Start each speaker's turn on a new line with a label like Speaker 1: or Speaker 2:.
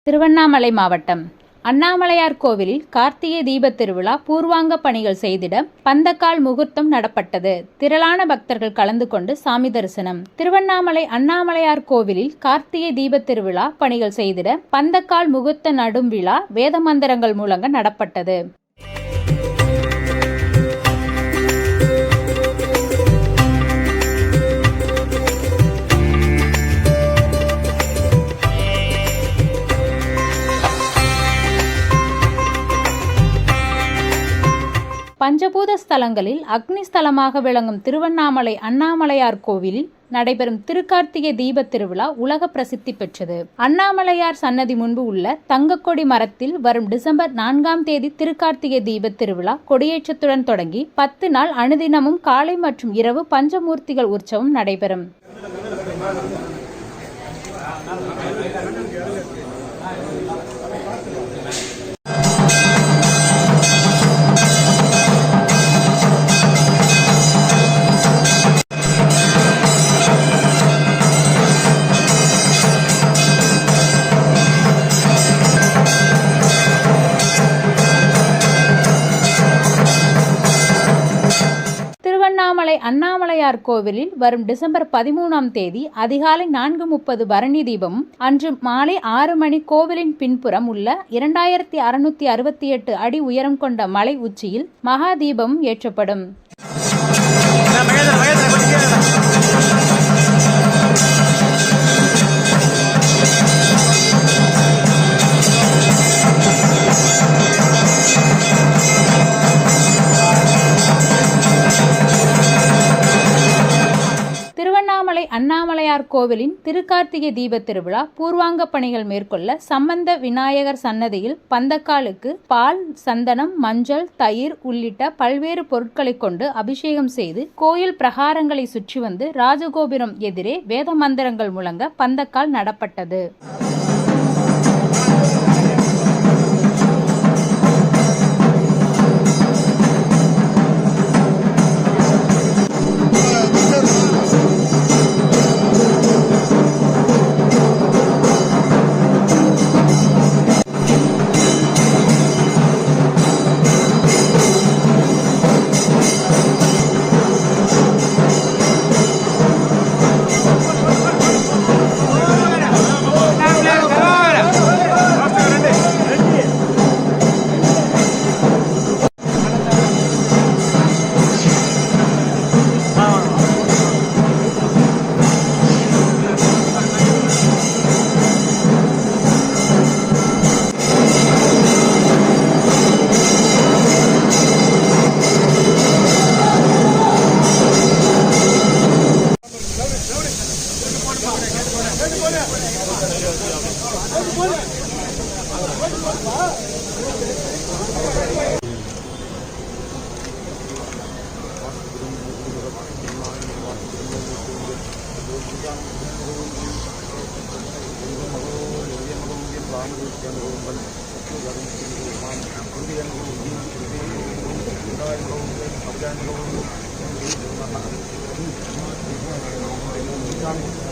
Speaker 1: திருவண்ணாமலை மாவட்டம் அண்ணாமலையார் கோவிலில் கார்த்திகை தீபத் திருவிழா பூர்வாங்க பணிகள் செய்திட பந்தக்கால் முகூர்த்தம் நடப்பட்டது. திரளான பக்தர்கள் கலந்து கொண்டு சாமி தரிசனம். திருவண்ணாமலை அண்ணாமலையார் கோவிலில் கார்த்திகை தீபத் திருவிழா பணிகள் செய்திட பந்தக்கால் முகூர்த்த நடும் விழா வேத மந்திரங்கள் மூலங்க நடப்பட்டது. பஞ்சபூத ஸ்தலங்களில் அக்னி ஸ்தலமாக விளங்கும் திருவண்ணாமலை அண்ணாமலையார் கோவிலில் நடைபெறும் திருக்கார்த்திகை தீபத் திருவிழா உலக பிரசித்தி பெற்றது. அண்ணாமலையார் சன்னதி முன்பு உள்ள தங்கக்கொடி மரத்தில் வரும் டிசம்பர் 4ஆம் தேதி திருக்கார்த்திகை தீபத் திருவிழா கொடியேற்றத்துடன் தொடங்கி 10 நாள் அனுதினமும் காலை மற்றும் இரவு பஞ்சமூர்த்திகள் உற்சவம் நடைபெறும். திருவண்ணாமலை அண்ணாமலையார் கோவிலில் வரும் டிசம்பர் 13ஆம் தேதி அதிகாலை 4:30 பரணி தீபமும் அன்று மாலை 6 மணி கோவிலின் பின்புறம் உள்ள 2668 அடி உயரம் கொண்ட மலை உச்சியில் மகா தீபமும் ஏற்றப்படும். திருவண்ணாமலை அண்ணாமலையார் கோவிலின் திருக்கார்த்திகை தீபத் திருவிழா பூர்வாங்க பணிகள் மேற்கொள்ள சம்பந்த விநாயகர் சன்னதியில் பந்தக்காலுக்கு பால், சந்தனம், மஞ்சள், தயிர் உள்ளிட்ட பல்வேறு பொருட்களை கொண்டு அபிஷேகம் செய்து கோயில் பிரகாரங்களை சுற்றி வந்து ராஜகோபுரம் எதிரே வேத மந்திரங்கள் முழங்க பந்தக்கால் நடப்பட்டது.
Speaker 2: Thank you.